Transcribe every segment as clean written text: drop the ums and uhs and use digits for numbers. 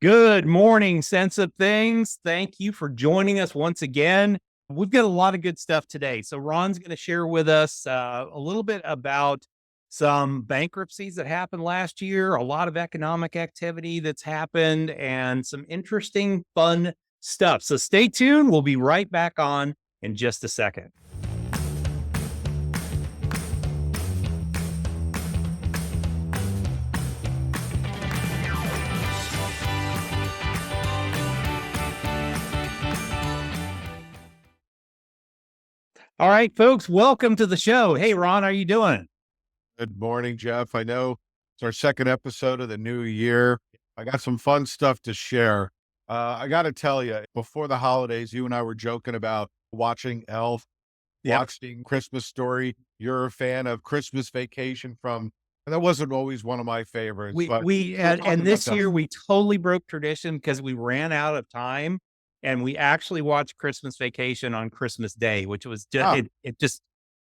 Good morning, Sense of Things. Thank you for joining us once again. We've got a lot of good stuff today. So, Ron's going to share with us a little bit about some bankruptcies that happened last year, a lot of economic activity that's happened, and some interesting, fun stuff. So, stay tuned. We'll be right back on in just a second. All right, folks, welcome to the show. Hey, Ron, how are you doing? Good morning, Jeff. I know it's our second episode of the new year. I got some fun stuff to share. I got to tell you, before the holidays, you and I were joking about watching Elf, Yep. watching Christmas Story. You're a fan of Christmas Vacation and that wasn't always one of my favorites, We but we we'll and, talk and about this that. year we totally broke tradition because we ran out of time and we actually watched Christmas Vacation on Christmas Day, which was just Ah, it just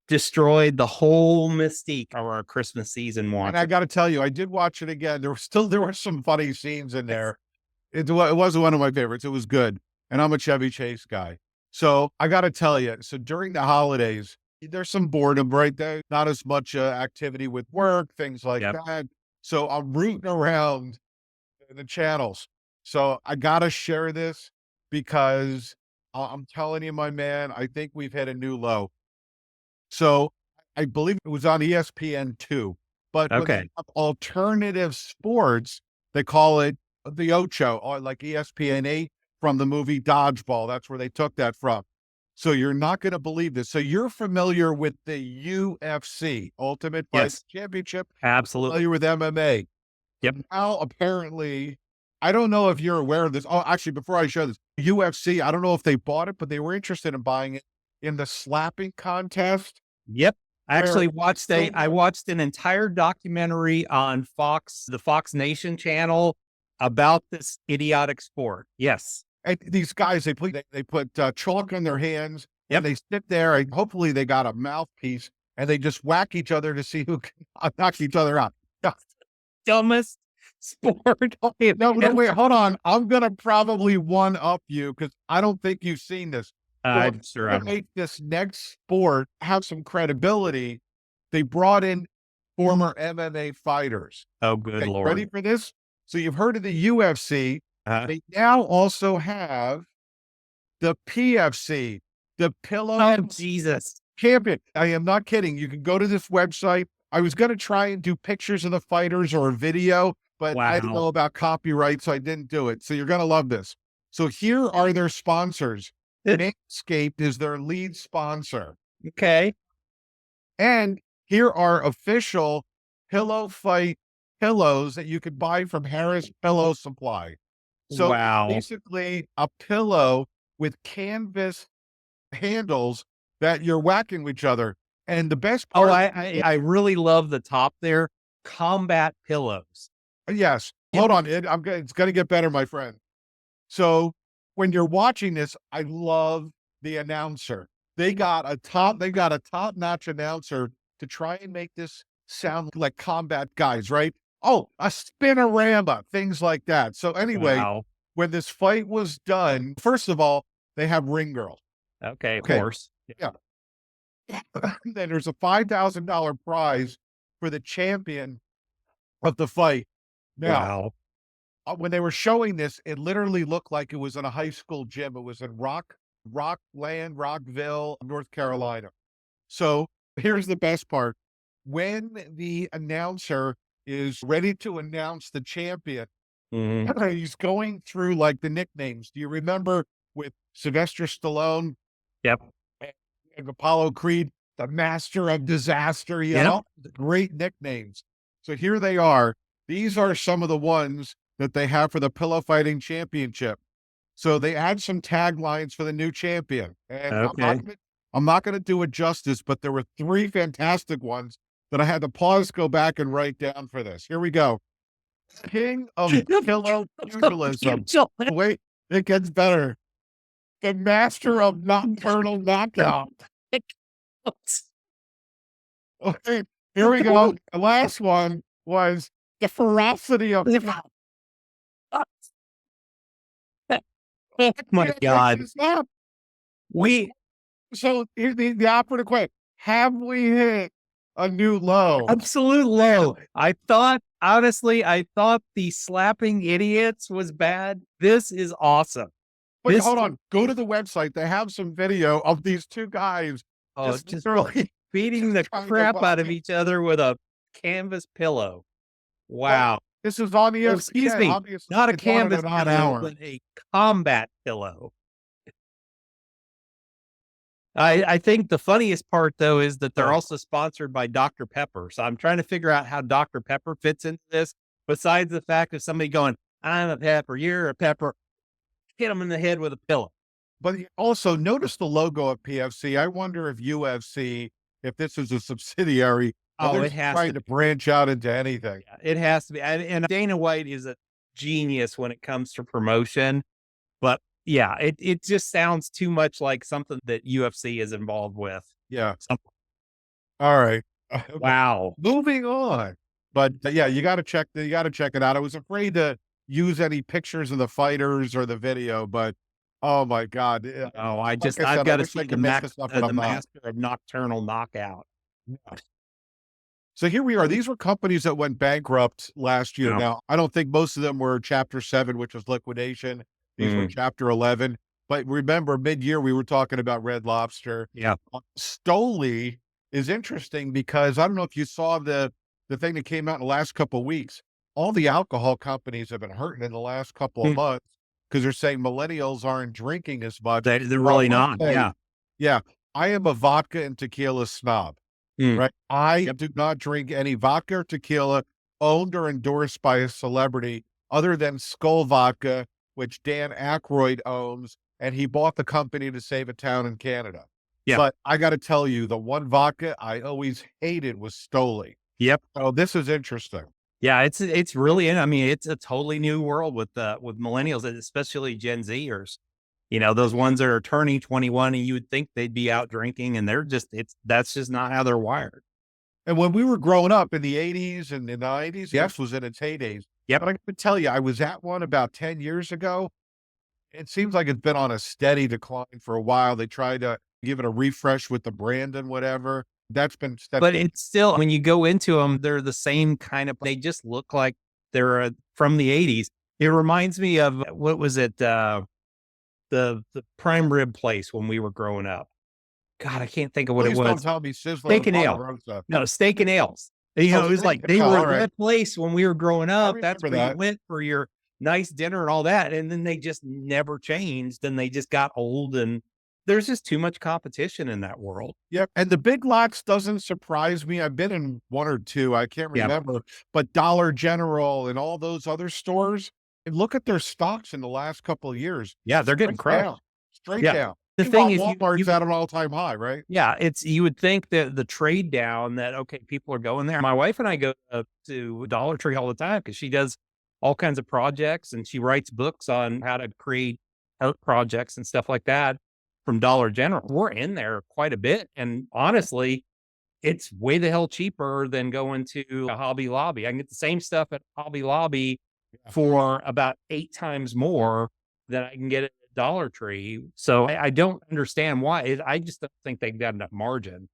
destroyed the whole mystique of our Christmas season and I watching. got to tell you, I did watch it again. There were some funny scenes in there. It wasn't one of my favorites. It was good. And I'm a Chevy Chase guy. So I got to tell you, so during the holidays, there's some boredom right there, not as much activity with work, things like Yep. that. So I'm rooting around the channels. So I got to share this because I'm telling you, my man, I think we've hit a new low. So I believe it was on ESPN2, but when they Okay. have alternative sports, they call it the Ocho or like ESPN8 from the movie Dodgeball. That's where they took that from. So you're not going to believe this. So you're familiar with the UFC, Ultimate Fighting Yes. Championship, Absolutely. familiar with MMA. Yep. Now, apparently, I don't know if you're aware of this. Oh, actually, before I show this, UFC, I don't know if they bought it, but they were interested in buying it in the slapping contest Yep. I where actually watched so I watched an entire documentary on Fox, the Fox Nation channel about this idiotic sport. Yes. and these guys they put chalk on their hands and Yep. they sit there and hopefully they got a mouthpiece and they just whack each other to see who can knock each other out. No, Dumbest sport. no, wait, hold on. I'm gonna probably one up you because I don't think you've seen this. So I'm sure to I'm make this next sport have some credibility, they brought in former MMA fighters. Oh, good Okay, ready Lord. for this? So you've heard of the UFC. Uh, They now also have the PFC, the Pillow oh, Jesus. Champion. I am not kidding. You can go to this website. I was going to try and do pictures of the fighters or a video, but I didn't Wow. know about copyright, so I didn't do it. So you're going to love this. So here are their sponsors. Manscaped is their lead sponsor. Okay. And here are official Pillow Fight pillows that you could buy from Harris Pillow Supply. So it's Wow. basically a pillow with canvas handles that you're whacking with each other. And the best Oh, part, I really love the top there. Combat pillows. yes, Yep. hold on, it's going to get better, my friend. So when you're watching this, I love the announcer. They got a top-notch announcer to try and make this sound like combat guys, right? Oh, a spinorama, things like that. So anyway, Wow. when this fight was done, first of all, they have ring girls. Okay. Okay. Horse. Yeah. Then there's a $5,000 prize for the champion of the fight. Now, Wow. when they were showing this, it literally looked like it was in a high school gym. It was in Rockville, North Carolina. So here's the best part. When the announcer is ready to announce the champion, Mhm. he's going through like the nicknames. Do you remember with Sylvester Stallone Yep. and Apollo Creed, the master of disaster? He had Yep. all the great nicknames. So here they are. These are some of the ones that they have for the Pillow Fighting Championship. So they add some taglines for the new champion. And Okay. I'm not going to do it justice, but there were three fantastic ones that I had to pause, go back and write down for this. Here we go. King of Pillow Pugilism. Wait, it gets better. The master of nocturnal knockout. Okay, here we go. The last one was the ferocity of My God. It's not. We So here's the operative question. Have we hit a new low? absolute low. I thought, honestly, I thought the slapping idiots was bad. This is awesome. But This, hold on, go to the website. They have some video of these two guys oh, just just literally beating the trying to crap buy. out of each other with a canvas pillow. Well, Wow. this is on Oh, excuse ESPN. me, Obviously, not a it's on at canvas an odd pillow, hour. but a combat pillow. I think the funniest part though is that they're Oh, also sponsored by Dr. Pepper. So I'm trying to figure out how Dr. Pepper fits into this. Besides the fact of somebody going, "I'm a pepper, you're a pepper," hit them in the head with a pillow. but also notice the logo of PFC. I wonder if UFC, if this is a subsidiary, or Oh, they're it just has trying to to be. branch out into anything. Yeah, it has to be. And Dana White is a genius when it comes to promotion. But yeah, it just sounds too much like something that UFC is involved with. Yeah. Some- All right. Wow. Moving on. But yeah, you got to check it out. I was afraid to use any pictures of the fighters or the video, but oh my God. Oh, Like I I've said, I got to wish I see could make this up, but the I'm not. master of nocturnal knockout. So here we are. These were companies that went bankrupt last year. Yeah. Now, I don't think most of them were Chapter 7, which was liquidation. These were Mm, Chapter 11. But remember, mid-year, we were talking about Red Lobster. yeah. Stoli is interesting because I don't know if you saw the thing that came out in the last couple of weeks. All the alcohol companies have been hurting in the last couple of Mm, months because they're saying millennials aren't drinking as much. they're Well, I really will not. say, Yeah. yeah, I am a vodka and tequila snob. Mm, Right? I yep. do not drink any vodka or tequila owned or endorsed by a celebrity other than Skull Vodka, which Dan Aykroyd owns, and he bought the company to save a town in Canada. Yeah. But I gotta tell you, the one vodka I always hated was Stoli. Yep. So this is interesting. Yeah. It's really, I mean, it's a totally new world with millennials, and especially Gen Zers. You know, those ones that are turning 21 and you would think they'd be out drinking and they're just, that's just not how they're wired. And when we were growing up in the 80s and the 90s, yes, was in its heydays. Yep. But I can tell you, I was at one about 10 years ago. It seems like it's been on a steady decline for a while. They tried to give it a refresh with the brand and whatever. That's been steady. But it's still, when you go into them, they're the same kind of, they just look like they're from the 80s. It reminds me of, what was it? The prime rib place when we were growing up. God, I can't think of what it Please don't was. tell me Sizzler Steak and and Ale. Ponderosa. No, Steak and Ales. You Oh, know, it was Steak like and they Ale, were all right. that place when we were growing I up. That's remember where you that. went for your nice dinner and all that. And then they just never changed and they just got old, and there's just too much competition in that world. Yep, and the Big Lots doesn't surprise me. I've been in 1 or 2, I can't Yeah. remember, but Dollar General and all those other stores, and look at their stocks in the last couple of years. Yeah, they're getting Straight down, crushed. straight Yeah. down. The thing Meanwhile, is Walmart's at an all-time high, right? yeah, it's, you would think that the trade down that, okay, people are going there. My wife and I go to Dollar Tree all the time because she does all kinds of projects and she writes books on how to create health projects and stuff like that from Dollar General. We're in there quite a bit. And honestly, it's way the hell cheaper than going to a Hobby Lobby. I can get the same stuff at Hobby Lobby Yeah. for about 8 times more than I can get at Dollar Tree. So I don't understand why. I just don't think they've got enough margin.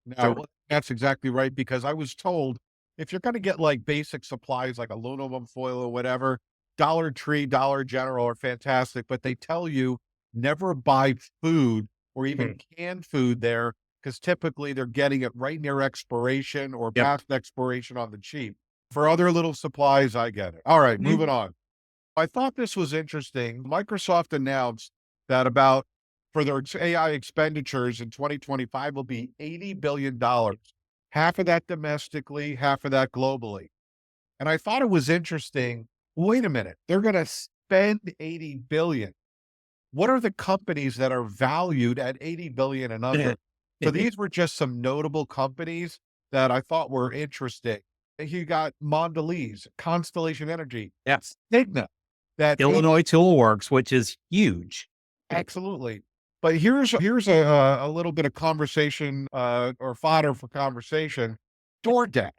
No, So well, that's exactly right, because I was told if you're gonna get, like, basic supplies like aluminum foil or whatever, Dollar Tree, Dollar General are fantastic, but they tell you never buy food or even mm, canned food there because typically they're getting it right near expiration or yep. past expiration on the cheap. For other little supplies, I get it. All right, Mhm. moving on. I thought this was interesting. Microsoft announced that about for their AI expenditures in 2025 will be $80 billion, half of that domestically, half of that globally. And I thought it was interesting. Wait a minute, they're going to spend 80 billion. What are the companies that are valued at 80 billion and under? So these were just some notable companies that I thought were interesting. You got Mondelez, Constellation Energy, Yes. Cigna, that Illinois Tool Works, which is huge. absolutely. But here's a little bit of conversation, or fodder for conversation. DoorDash,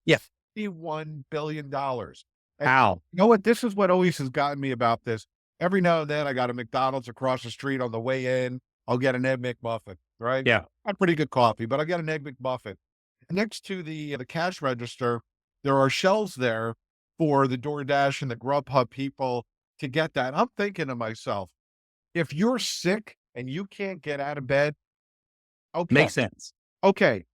Yeah. $51 billion. And How? you know what? This is what always has gotten me about this. every now and then I got a McDonald's across the street on the way in. I'll get an Egg McMuffin, right? Yeah. Not pretty good coffee, but I get an Egg McMuffin. Next to the cash register, there are shelves there for the DoorDash and the Grubhub people to get that. I'm thinking to myself, if you're sick and you can't get out of bed, okay, Makes sense. okay.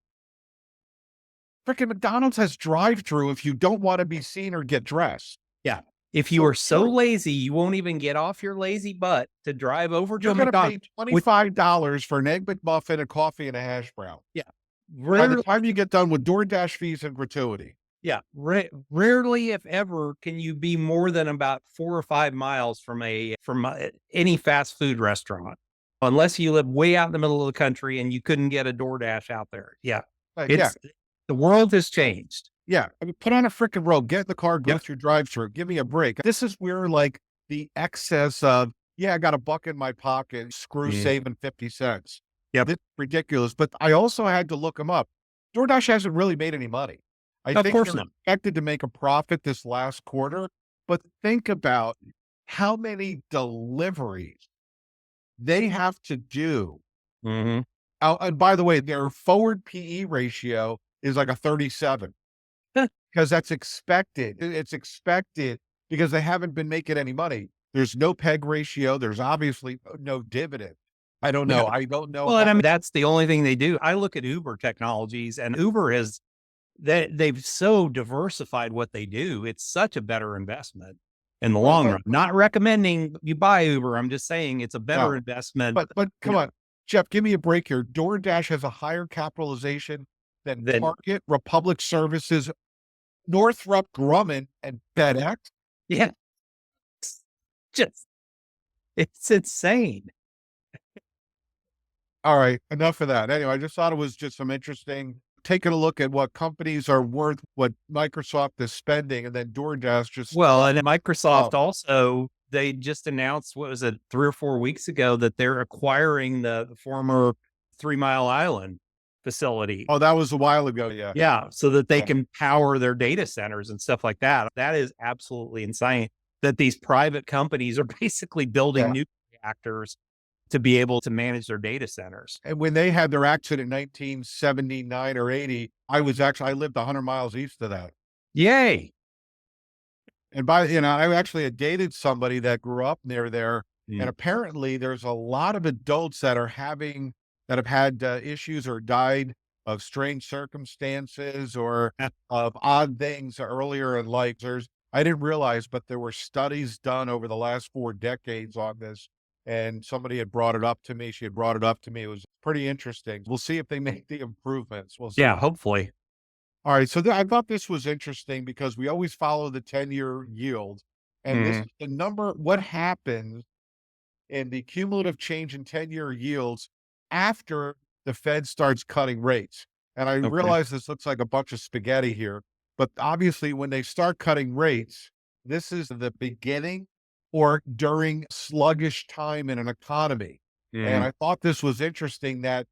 Freaking McDonald's has drive-through if you don't want to be seen or get dressed. Yeah. If you So are so lazy, you won't even get off your lazy butt to drive over to you're a going to pay McDonald's. $25 for an Egg McMuffin, a coffee, and a hash brown. Yeah. By the Rarely, time you get done with DoorDash fees and gratuity. yeah. Rarely, if ever, can you be more than about 4 or 5 miles from any fast food restaurant, unless you live way out in the middle of the country and you couldn't get a DoorDash out there. Yeah. Yeah, The world has changed. yeah. I mean, put on a freaking robe, get in the car, go Yep. through drive-through, give me a break. This is where like the excess of, yeah, I got a buck in my pocket, screw Mhm. saving 50 cents. Yep. This is ridiculous. But I also had to look them up. DoorDash hasn't really made any money. I Of think course they're not. expected to make a profit this last quarter, but think about how many deliveries they have to do. Mhm. And by the way, their forward PE ratio is like a 37 because that's expected. It's expected because they haven't been making any money. There's no peg ratio. There's obviously no dividend. I don't know. Yeah. I don't know Well, and how. I mean, that's the only thing they do. I look at Uber Technologies, and Uber has they've so diversified what they do. It's such a better investment in the Well, long run. Not recommending you buy Uber. I'm just saying it's a better no, investment but you come on, Jeff, give me a break here. DoorDash has a higher capitalization than than Target, Republic Services, Northrop Grumman, and FedEx. yeah, it's just it's insane. All right, enough of that. Anyway, I just thought it was just some interesting taking a look at what companies are worth, what Microsoft is spending, and then DoorDash just Well, and Microsoft up. also, they just announced, what was it, 3 or 4 weeks ago, that they're acquiring the former 3 Mile Island facility. Oh, that was a while ago. Yeah. Yeah, so that they Yeah. can power their data centers and stuff like that. That is absolutely insane that these private companies are basically building Yeah. new reactors to be able to manage their data centers. And when they had their accident in 1979 or 80, I lived 100 miles east of that. Yay. And I actually had dated somebody that grew up near there. And Mm. apparently there's a lot of adults that have had issues or died of strange circumstances or Yeah. of odd things earlier in life. I didn't realize, but there were studies done over the last 4 decades on this. And somebody had brought it up to me. She had brought it up to me. It was pretty interesting. We'll see if they make the improvements. We'll see. Yeah, hopefully. All right. So I thought this was interesting because we always follow the 10-year yield. And this Mhm. is the number, what happens in the cumulative change in 10-year yields after the Fed starts cutting rates. And I Okay. realize this looks like a bunch of spaghetti here, but obviously when they start cutting rates, this is the beginning or during sluggish time in an economy. And Mhm. I thought this was interesting that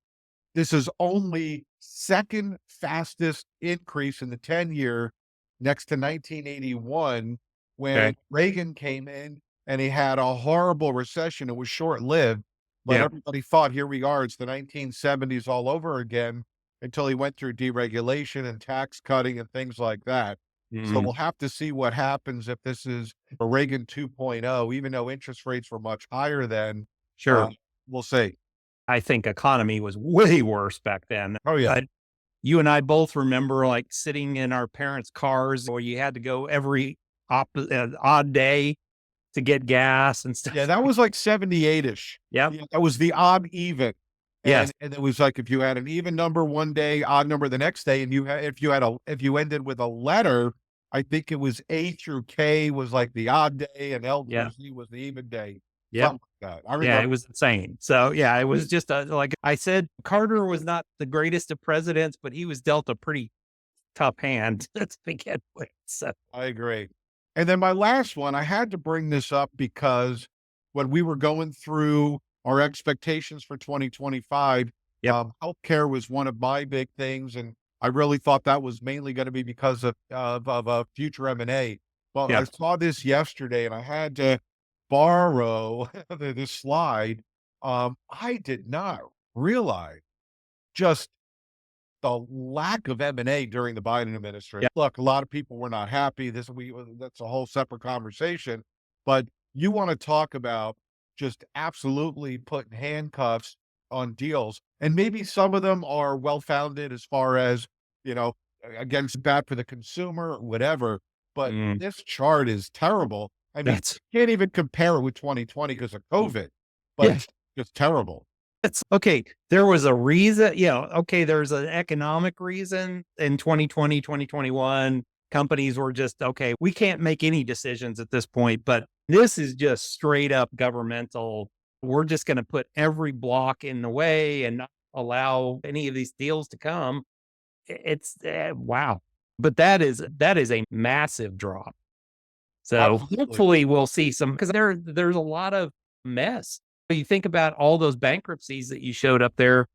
this is only second fastest increase in the 10-year next to 1981 Okay. when Reagan came in and he had a horrible recession. It was short-lived, but Yeah. everybody thought, here we are, it's the 1970s all over again until he went through deregulation and tax cutting and things like that. So Mhm. we'll have to see what happens if this is a Reagan 2.0, even though interest rates were much higher then. Sure. We'll see. I think economy was way worse back then. Oh, yeah. But you and I both remember like sitting in our parents' cars where you had to go every odd day to get gas and Yeah, stuff. that was like 78-ish. Yep. Yeah, that was the odd even. Yes. And it was like if you had an even number one day, odd number the next day, and if you ended with a letter, I think it was A through K was like the odd day and L Yeah. through Z was the even day. Yep. Something like that. I Yeah. It remember. was insane. So, yeah, it was just like I said, Carter was not the greatest of presidents, but he was dealt a pretty tough hand to begin with. So, I agree. And then my last one, I had to bring this up because when we were going through our expectations for 2025, yep. healthcare was one of my big things, and I really thought that was mainly going to be because of future M&A. Well, I Yep. saw this yesterday, and I had to borrow the slide. I did not realize just the lack of M&A during the Biden administration. Yeah. Look, a lot of people were not happy. That's a whole separate conversation. But you want to talk about just absolutely putting handcuffs on deals, and maybe some of them are well founded as far as you know against bad for the consumer, whatever. But Mm, this chart is terrible. I mean, that's can't even compare it with 2020 because of COVID, but yeah. it's just terrible. It's okay. There was a reason, okay, there's an economic reason in 2020, 2021. Companies were just, okay, we can't make any decisions at this point, but this is just straight up governmental. We're just going to put every block in the way and not allow any of these deals to come. It's wow. But that is a massive drop. So Absolutely. hopefully we'll see some because there's a lot of mess. You think about all those bankruptcies that you showed up there.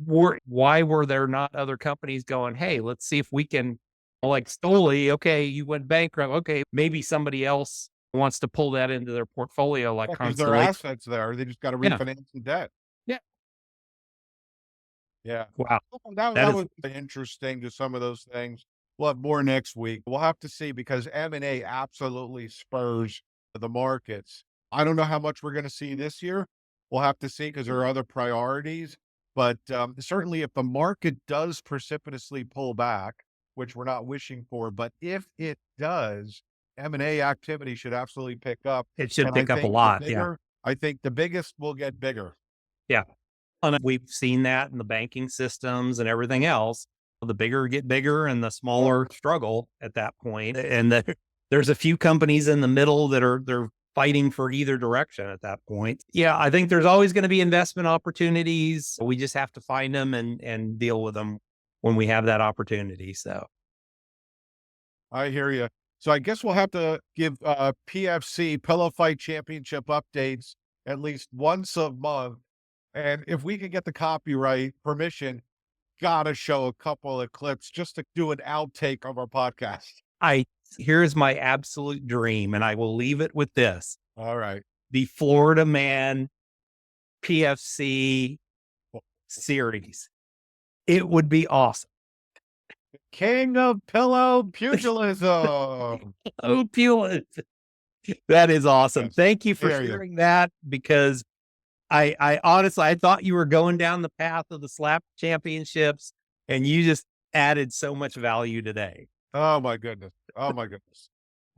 Why were there not other companies going, hey, let's see if we can, like Stoli, okay, you went bankrupt. Okay, maybe somebody else wants to pull that into their portfolio like Because their Constellation. assets there, they just gotta Yeah. refinance the debt. Yeah. Yeah. Wow. Oh, that That that is was interesting to some of those things. We'll have more next week. We'll have to see because M&A absolutely spurs the markets. I don't know how much we're gonna see this year. We'll have to see because there are other priorities, but, certainly if the market does precipitously pull back, which we're not wishing for, but if it does, M&A activity should absolutely pick up, it should and I pick up a think the lot. Yeah. bigger I think the biggest will get bigger. Yeah. And we've seen that in the banking systems and everything else. The bigger get bigger and the smaller struggle at that point. And there's a few companies in the middle that they're fighting for either direction at that point. Yeah, I think there's always going to be investment opportunities. We just have to find them and deal with them when we have that opportunity. So I hear you. So I guess we'll have to give PFC Pillow Fight Championship updates at least once a month. And if we can get the copyright permission, gotta show a couple of clips just to do an outtake of our podcast. I here's my absolute dream, and I will leave it with this: All right. the Florida Man PFC series. It would be awesome. King of Pillow Pugilism. Oh, Pula. That is awesome. Yes. Thank you for Hear you. sharing that because I honestly, I thought you were going down the path of the slap championships and you just added so much value today. Oh my goodness. Oh my goodness.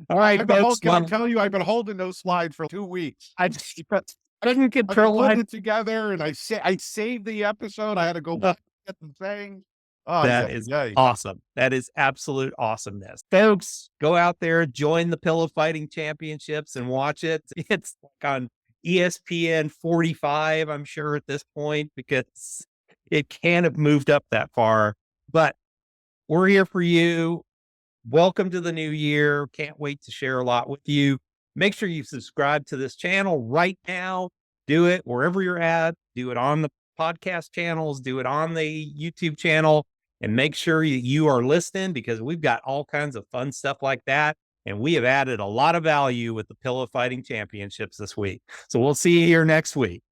All right, folks. Can I Well, tell you, I've been holding those slides for 2 weeks. I couldn't I've been control putting it. it together and I saved the episode. I had to go Uh, back and get the thing. Oh, That yeah, is yeah. awesome. That is absolute awesomeness. Folks, go out there, join the Pillow Fighting Championships and watch it. It's like on ESPN 45, I'm sure, at this point, because it can't have moved up that far. But we're here for you. Welcome to the new year. Can't wait to share a lot with you. Make sure you subscribe to this channel right now. Do it wherever you're at. Do it on the podcast channels, do it on the YouTube channel, and make sure you are listening because we've got all kinds of fun stuff like that. And we have added a lot of value with the Pillow Fighting Championships this week. So we'll see you here next week.